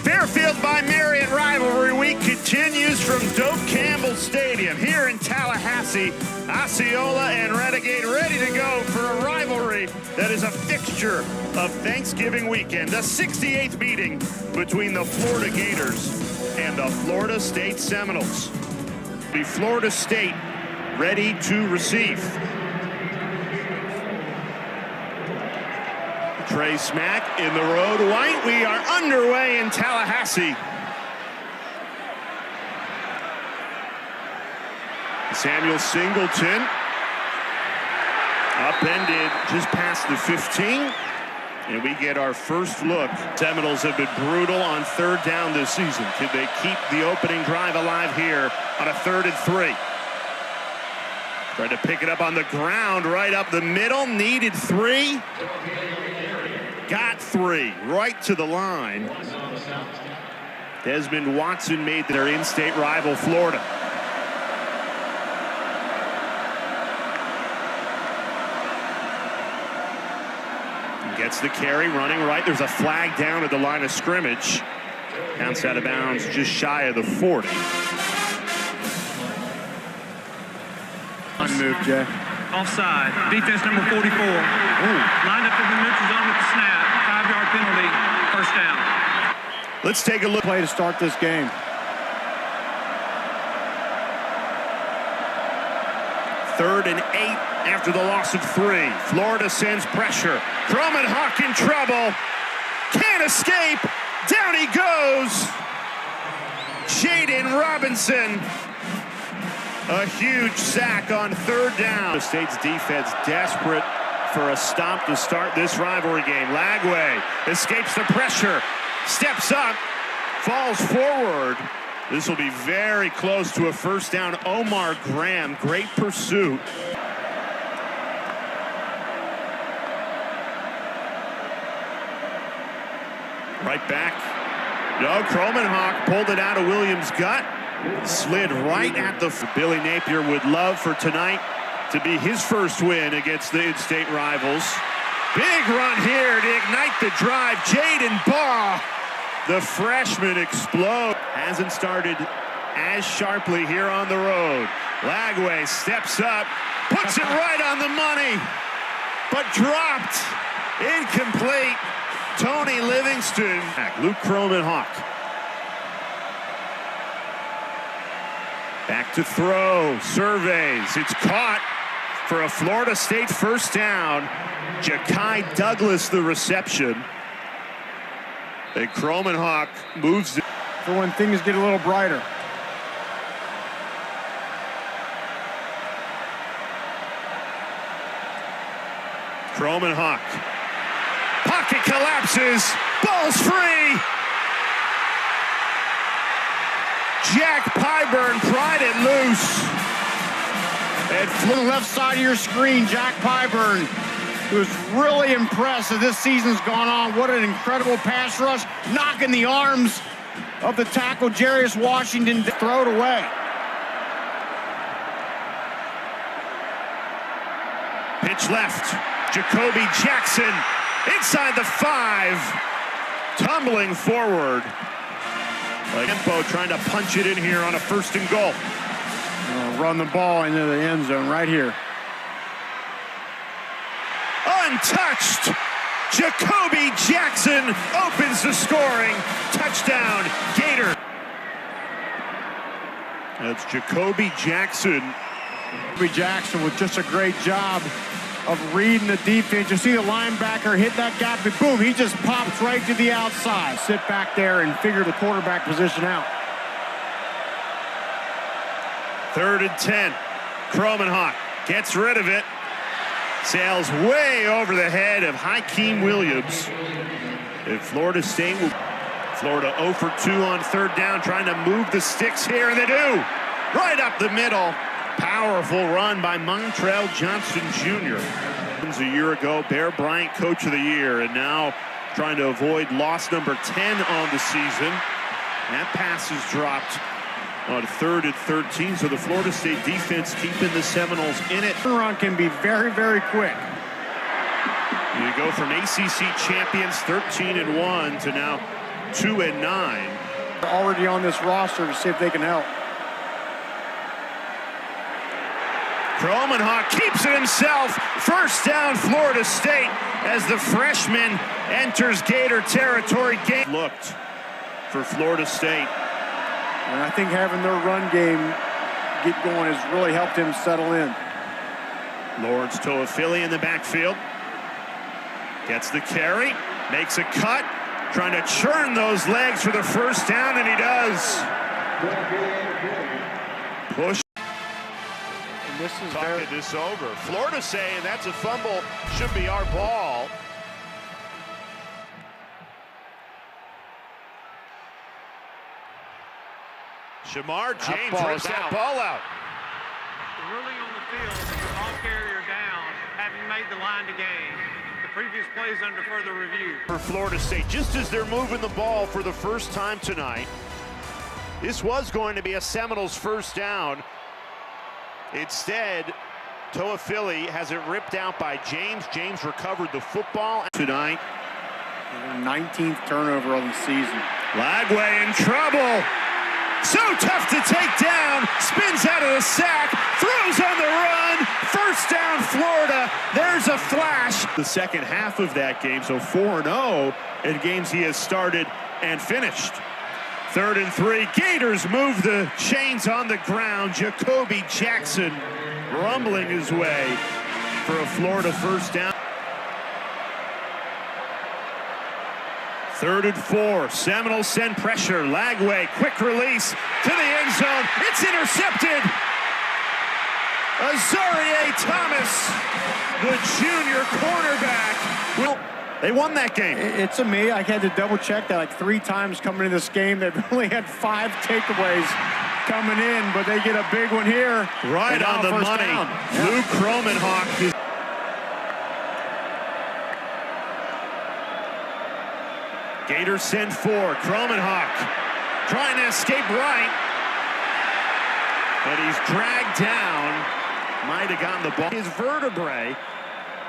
Fairfield by Marriott Rivalry Week continues from Doak Campbell Stadium here in Tallahassee. Osceola and Renegade ready to go for a rivalry that is a fixture of Thanksgiving weekend. The 68th meeting between the Florida Gators and the Florida State Seminoles. The Florida State ready to receive. Trey Smack in the road white. We are underway in Tallahassee. Samuel Singleton upended just past the 15. And we get our first look. Seminoles have been brutal on third down this season. Can they keep the opening drive alive here on a 3rd and 3? Tried to pick it up on the ground right up the middle. Needed 3. Got 3 right to the line. Desmond Watson made their in-state rival Florida. Gets the carry, running right. There's a flag down at the line of scrimmage. Bounce out of bounds just shy of the 40. On move, Jay. Offside. Defense number 44. Lined up in the neutral zone with the snap. 5-yard penalty. First down. Let's take a look. Play to start this game. Third and 8 after the loss of 3. Florida sends pressure. Kromenhoek in trouble. Can't escape. Down he goes. Jaden Robinson. A huge sack on 3rd down. The State's defense desperate for a stop to start this rivalry game. Lagway escapes the pressure. Steps up. Falls forward. This will be very close to a first down. Omar Graham, great pursuit. Right back. No, Kromenhoek pulled it out of Williams' gut. Slid right at the... Billy Napier would love for tonight to be his first win against the in-state rivals. Big run here to ignite the drive. Jaden Baugh, the freshman, explode. Hasn't started as sharply here on the road. Lagway steps up, puts it right on the money, but dropped. Incomplete. Tony Livingston. Luke Kromenhoek. Back to throw. Surveys. It's caught for a Florida State first down. Ja'Kai Douglas the reception. And Kromenhoek moves it. For when things get a little brighter. Kromenhoek. Pocket collapses. Ball's free. Jack Pyburn pried it loose. And from the left side of your screen, Jack Pyburn, who's really impressed as this season's gone on. What an incredible pass rush. Knocking the arms of the tackle, Jarius Washington, to throw it away. Pitch left. Jacoby Jackson inside the 5. Tumbling forward. Tempo trying to punch it in here on a 1st and goal. Run the ball into the end zone right here. Untouched. Jacoby Jackson opens the scoring. Touchdown, Gator. That's Jacoby Jackson. Jacoby Jackson with just a great job of reading the defense. You see the linebacker hit that gap, and boom, he just pops right to the outside. Sit back there and figure the quarterback position out. 3rd and 10. Kromenhoek gets rid of it. Sails way over the head of Hakeem Williams. And Florida State will... Florida 0 for 2 on 3rd down, trying to move the sticks here, and they do. Right up the middle. Powerful run by Montrell Johnson Jr. A year ago, Bear Bryant Coach of the Year, and now trying to avoid loss number 10 on the season. That pass is dropped on 3rd and 13, so the Florida State defense keeping the Seminoles in it. Turnaround can be very, very quick. You go from ACC champions 13-1 to now 2-9. They're already on this roster to see if they can help. Kromenhoek keeps it himself. First down, Florida State, as the freshman enters Gator territory. Looked for Florida State. And I think having their run game get going has really helped him settle in. Lawrence Toafili in the backfield. Gets the carry, makes a cut, trying to churn those legs for the first down, and he does. Push. And this is Talking this over. Florida saying that's a fumble, should be our ball. Shamar James rips that ball out. The ruling on the field is the ball carrier down, having made the line to gain. The previous play is under further review. For Florida State, just as they're moving the ball for the first time tonight, this was going to be a Seminoles first down. Instead, Toafili has it ripped out by James. James recovered the football tonight. 19th turnover of the season. Lagway in trouble. So tough to take down. Spins out of the sack. Throws on the run. First down, Florida. There's a flash. The second half of that game, so 4-0 in games he has started and finished. 3rd and 3. Gators move the chains on the ground. Jacoby Jackson rumbling his way for a Florida first down. 3rd and 4. Seminoles send pressure. Lagway, quick release to the end zone. It's intercepted. Azarie Thomas, the junior cornerback. Well, they won that game. It's a me. I had to double check that like 3 times coming into this game. They've only had 5 takeaways coming in, but they get a big one here. Right on the money. Yeah. Luke Kromenhoek. Gators send 4. Kromenhoek trying to escape right. But he's dragged down. Might have gotten the ball. His vertebrae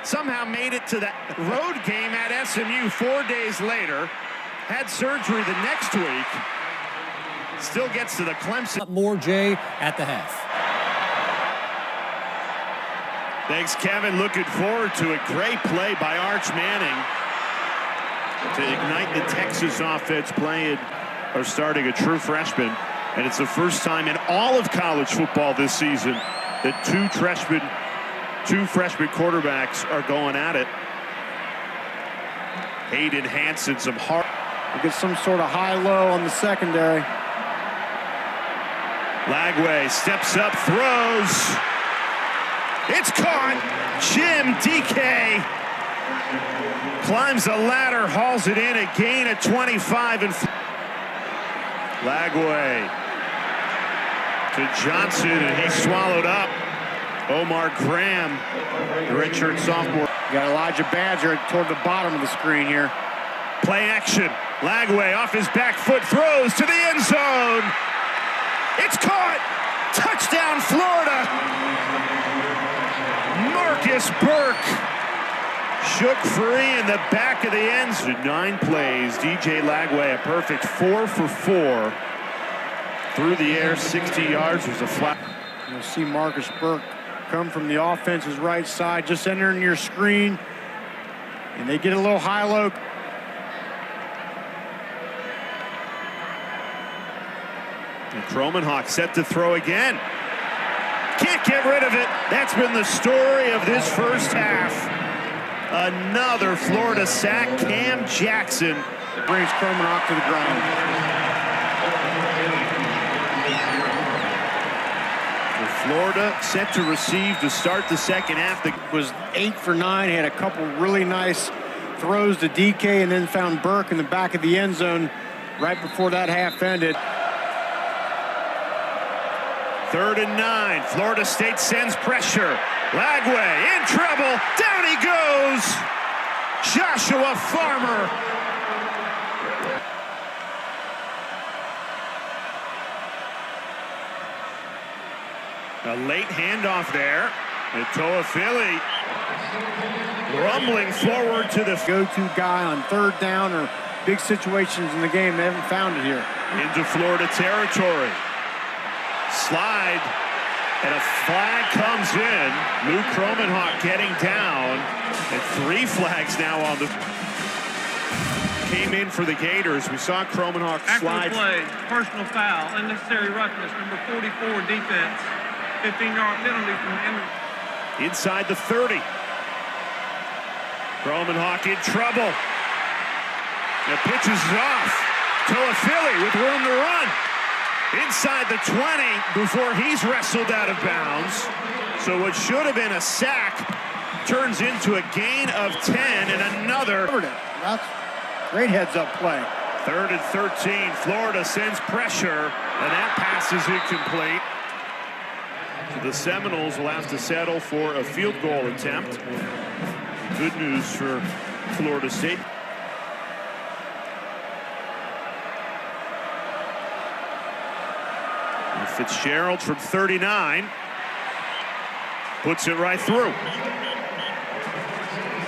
somehow made it to the road game at SMU 4 days later. Had surgery the next week. Still gets to the Clemson. More, Jay, at the half. Thanks, Kevin. Looking forward to it. Great play by Arch Manning to ignite the Texas offense, starting a true freshman. And it's the first time in all of college football this season that two freshman quarterbacks are going at it. Hayden Hansen, some hard. Get some sort of high-low on the secondary. Lagway steps up, throws. It's caught. Jim DK climbs the ladder, hauls it in, a gain of 25. And Lagway to Johnson, and he's swallowed up. Omar Graham, the redshirt sophomore. Got Elijah Badger toward the bottom of the screen here. Play action. Lagway off his back foot, throws to the end zone. It's caught. Touchdown, Florida. Marcus Burke shook free in the back of the end zone. 9 plays. DJ Lagway, a perfect 4 for 4. Through the air, 60 yards. Was a flat. You'll see Marcus Burke come from the offense's right side, just entering your screen, and they get a little high-low. And Kromenhoek set to throw again. Can't get rid of it. That's been the story of this first half. Another Florida sack. Cam Jackson brings Kromenhoek to the ground. Florida set to receive to start the second half. It was 8 for 9. He had a couple really nice throws to DK and then found Burke in the back of the end zone right before that half ended. 3rd and 9. Florida State sends pressure. Lagway in trouble. Down he goes. Joshua Farmer. A late handoff there. And Toafili rumbling forward to the go-to guy on 3rd down or big situations in the game. They haven't found it here. Into Florida territory. Slide, and a flag comes in. Lou Kromenhoek getting down, and 3 flags now on the... Came in for the Gators. We saw Kromenhoek slide. Play, personal foul, unnecessary roughness, number 44 defense, 15-yard penalty from the Inside the 30. Kromenhoek in trouble. The pitch is off. Toafili with room to run. Inside the 20 before he's wrestled out of bounds. So what should have been a sack turns into a gain of 10 and another. That's great heads-up play. 3rd and 13. Florida sends pressure, and that pass is incomplete. So the Seminoles will have to settle for a field goal attempt. Good news for Florida State. And Fitzgerald from 39 puts it right through.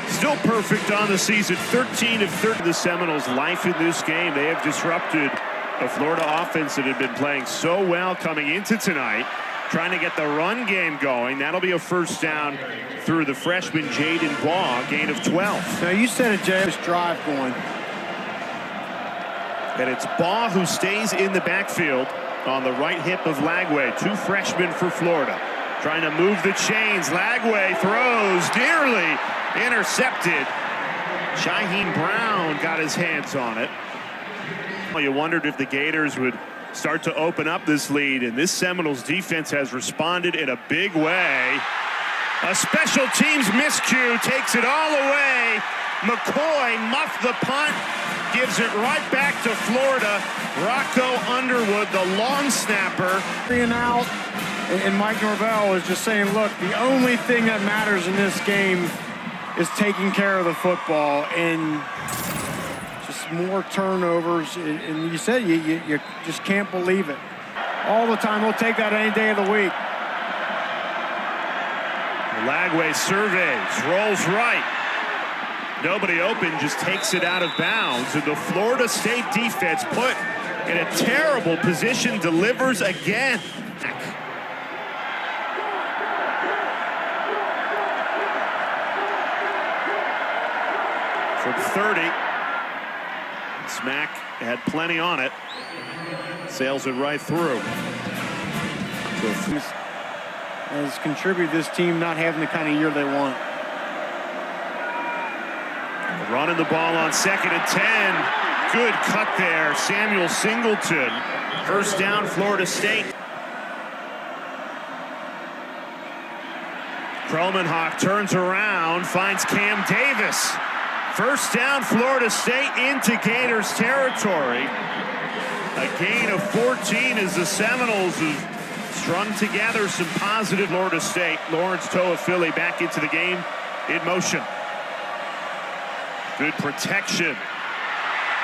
Still perfect on the season. 13 of 30. The Seminoles' life in this game. They have disrupted a Florida offense that had been playing so well coming into tonight. Trying to get the run game going. That'll be a first down through the freshman Jaden Baugh, gain of 12. Now you said it, Jay. This drive going. And it's Baugh who stays in the backfield on the right hip of Lagway. 2 freshmen for Florida. Trying to move the chains. Lagway throws, nearly intercepted. Shyheim Brown got his hands on it. Well, you wondered if the Gators would start to open up this lead, and this Seminoles defense has responded in a big way. A special teams miscue takes it all away. McCoy muffed the punt, gives it right back to Florida. Rocco Underwood, the long snapper. 3 and out, and Mike Norvell is just saying, look, the only thing that matters in this game is taking care of the football, and just more turnovers. And you said you just can't believe it. All the time, we'll take that any day of the week. Lagway surveys, rolls right. Nobody open, just takes it out of bounds. And the Florida State defense put in a terrible position, delivers again. From 30, Smack had plenty on it. Sails it right through. Has contributed this team not having the kind of year they want. Running the ball on 2nd and 10. Good cut there. Samuel Singleton. First down, Florida State. Kromenhoek turns around, finds Cam Davis. First down, Florida State into Gators territory. A gain of 14 as the Seminoles have strung together some positive. Florida State. Lawrence Toafili back into the game in motion. Good protection.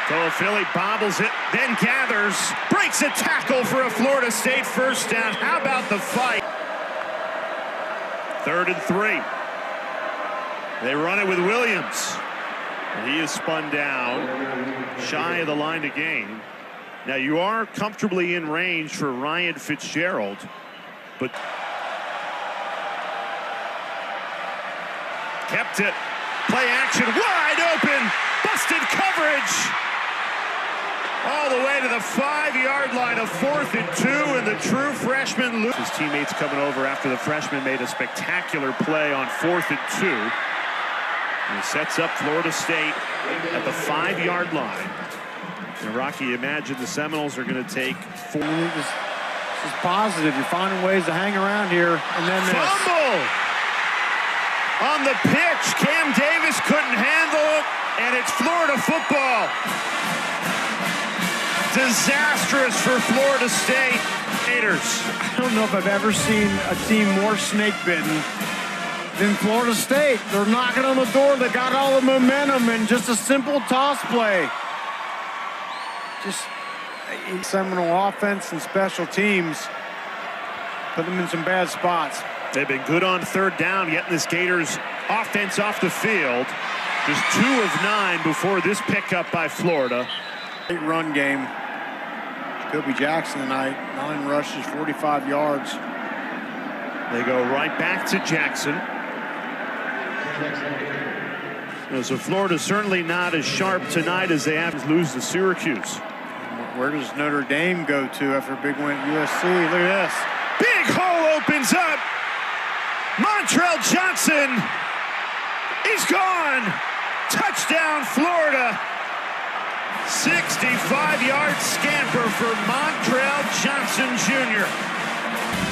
Toafili bobbles it, then gathers, breaks a tackle for a Florida State first down. How about the fight? 3rd and 3. They run it with Williams. And he is spun down, shy of the line to gain. Now you are comfortably in range for Ryan Fitzgerald, but kept it. Play action, wide open, busted coverage. All the way to the 5-yard line, a 4th and 2, and the true freshman. His teammates coming over after the freshman made a spectacular play on 4th and 2. And he sets up Florida State at the 5-yard line. And Rocky, imagine the Seminoles are going to take 4. This is positive. You're finding ways to hang around here, and then this. Fumble on the pitch. Cam Davis couldn't handle it, and it's Florida football. Disastrous for Florida State. Gators. I don't know if I've ever seen a team more snake-bitten than Florida State. They're knocking on the door. They got all the momentum, and just a simple toss play. Just Seminole offense and special teams put them in some bad spots. They've been good on 3rd down, getting this Gators offense off the field. Just 2 of 9 before this pickup by Florida. Great run game. Jacoby Jackson tonight, 9 rushes, 45 yards. They go right back to Jackson. So Florida's certainly not as sharp tonight as they have to lose to Syracuse. Where does Notre Dame go to after a big win at USC? Look at this. Big hole opens up. Montrell Johnson is gone. Touchdown, Florida. 65-yard scamper for Montrell Johnson Jr.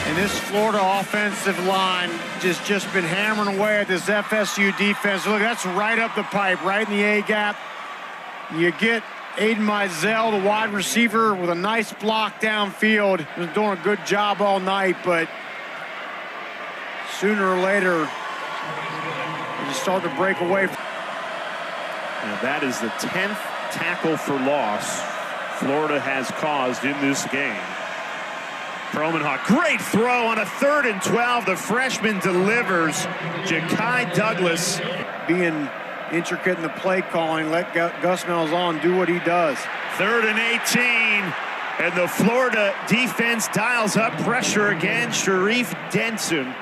And this Florida offensive line just been hammering away at this FSU defense. Look, that's right up the pipe, right in the A-gap. You get Aiden Mizell, the wide receiver, with a nice block downfield. He was doing a good job all night, but sooner or later, they just start to break away. And that is the 10th tackle for loss Florida has caused in this game. Kromenhoek, great throw on a 3rd and 12. The freshman delivers. Ja'Kai Douglas. Being intricate in the play calling, let Gus Malzahn do what he does. 3rd and 18. And the Florida defense dials up pressure again. Sharif Denson.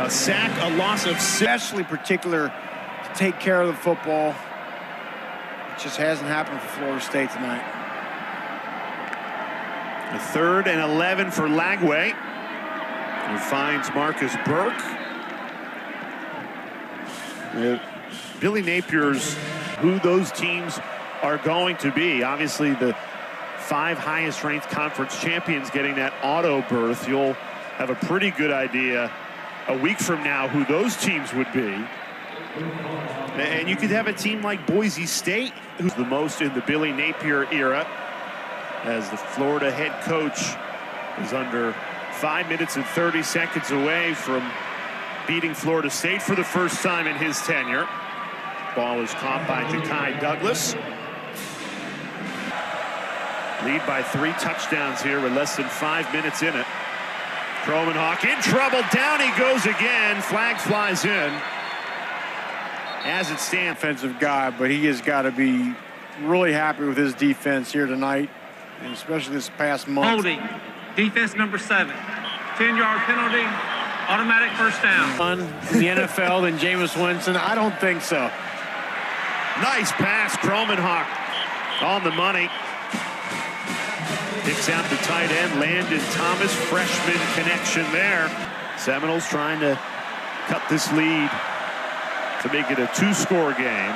A sack, a loss of 6. Especially particular to take care of the football. It just hasn't happened for Florida State tonight. A 3rd and 11 for Lagway, who finds Marcus Burke. Billy Napier's who those teams are going to be. Obviously, the 5 highest ranked conference champions getting that auto berth. You'll have a pretty good idea a week from now who those teams would be. And you could have a team like Boise State, who's the most in the Billy Napier era, as the Florida head coach is under 5 minutes and 30 seconds away from beating Florida State for the first time in his tenure. Ball is caught by Ja'Kai Douglas. Lead by 3 touchdowns here with less than 5 minutes in it. Kromenhoek in trouble. Down he goes again. Flag flies in. As it stands. Offensive guy, but he has got to be really happy with his defense here tonight, and especially this past month. Holding, defense number 7. 10-yard penalty, automatic first down. In the NFL than Jameis Winston? I don't think so. Nice pass, Kromenhoek on the money. Picks out the tight end, Landon Thomas, freshman connection there. Seminoles trying to cut this lead to make it a 2-score game.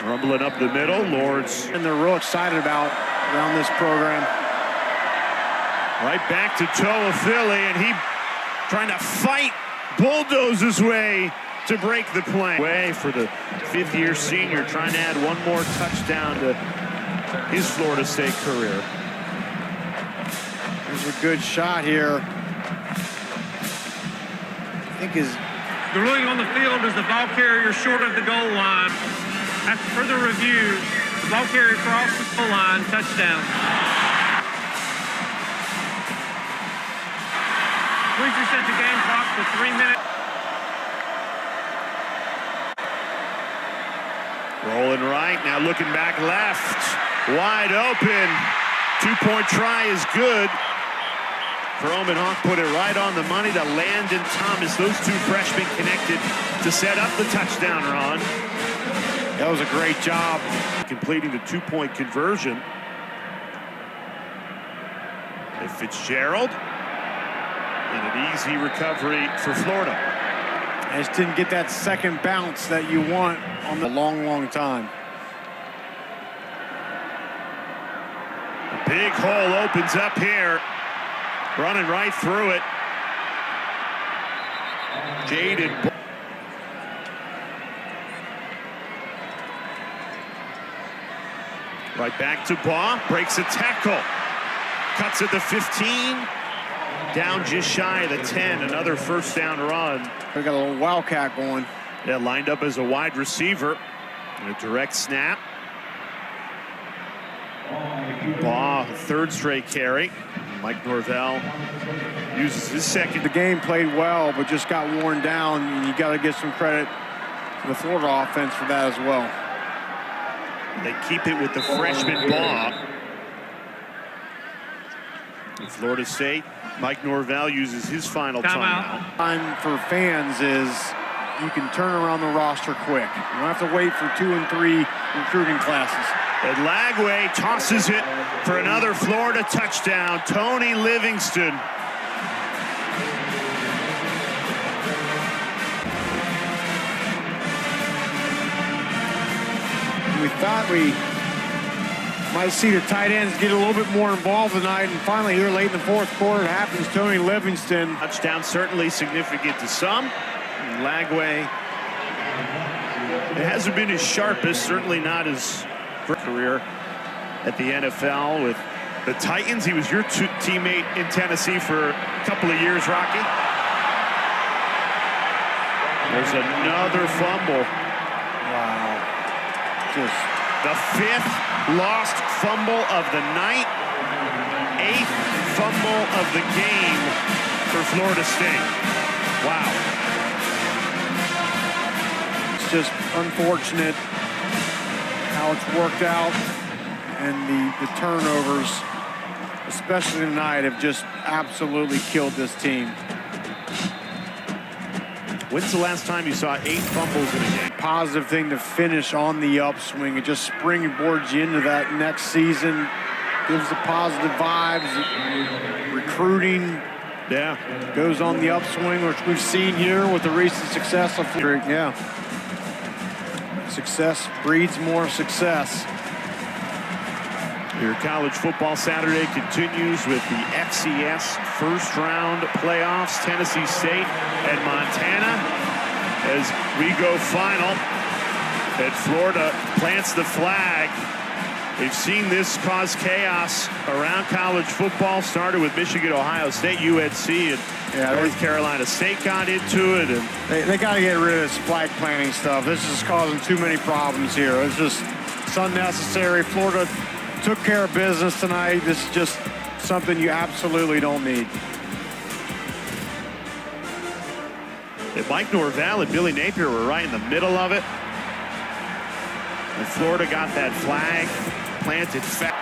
Rumbling up the middle, Lords. And they're real excited about around this program. Right back to Toafili, and he trying to fight, bulldoze his way to break the play. Way for the 5th-year senior, trying to add 1 more touchdown to his Florida State career. There's a good shot here. I think The ruling on the field is the ball carrier short of the goal line. After further review, the ball carrier crossed the goal line, touchdown. Please reset the game clock to 3 minutes. Rolling right, now looking back left. Wide open. 2-point try is good. Kromenhoek put it right on the money to Landon Thomas. Those 2 freshmen connected to set up the touchdown run. that was a great job. Completing the 2-point conversion. And Fitzgerald. And an easy recovery for Florida. I just didn't get that second bounce that you want on the long time. A big hole opens up here. Running right through it. Jaden. Right back to Baugh. Breaks a tackle. Cuts at the 15. Down just shy of the 10. Another first down run. We got a little wildcat going. Yeah, lined up as a wide receiver. And a direct snap. Baugh, third straight carry. Mike Norvell uses his second. The game played well, but just got worn down, and you got to give some credit to the Florida offense for that as well. They keep it with the freshman Baugh. Florida State, Mike Norvell uses his final timeout. Time for fans is you can turn around the roster quick. You don't have to wait for 2 and 3 recruiting classes. And Lagway tosses it for another Florida touchdown. Tony Livingston. We thought we might see the tight ends get a little bit more involved tonight, and finally here late in the fourth quarter, it happens. Tony Livingston. Touchdown certainly significant to some. And Lagway, it hasn't been his sharpest, certainly not his career at the NFL with the Titans. He was your teammate in Tennessee for a couple of years, Rocky. There's another fumble. Wow. Just the 5th lost fumble of the night, 8th fumble of the game for Florida State. Wow. It's just unfortunate how it's worked out, and the turnovers, especially tonight, have just absolutely killed this team. When's the last time you saw 8 fumbles in a game? Positive thing to finish on the upswing. It just springboards you into that next season. Gives the positive vibes. Recruiting goes on the upswing, which we've seen here with the recent success of Florida. Yeah. Success breeds more success. Your college football Saturday continues with the FCS first round playoffs. Tennessee State and Montana as we go final. And Florida plants the flag. They've seen this cause chaos around college football. Started with Michigan, Ohio State, UNC, and North Carolina State got into it. And they got to get rid of this flag planting stuff. This is causing too many problems here. It's unnecessary. Florida took care of business tonight. This is just something you absolutely don't need. And Mike Norvell and Billy Napier were right in the middle of it. And Florida got that flag planted fast.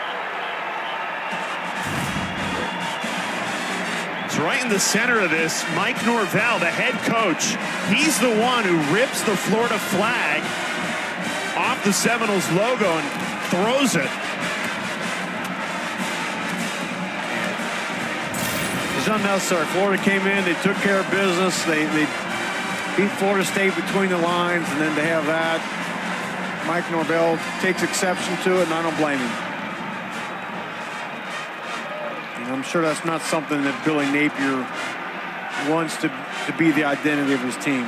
It's right in the center of this. Mike Norvell, the head coach, he's the one who rips the Florida flag off the Seminoles logo and throws it. It's unnecessary. Florida came in, they took care of business, they beat Florida State between the lines, and then to have that, Mike Norvell takes exception to it, and I don't blame him. And I'm sure that's not something that Billy Napier wants to be the identity of his team.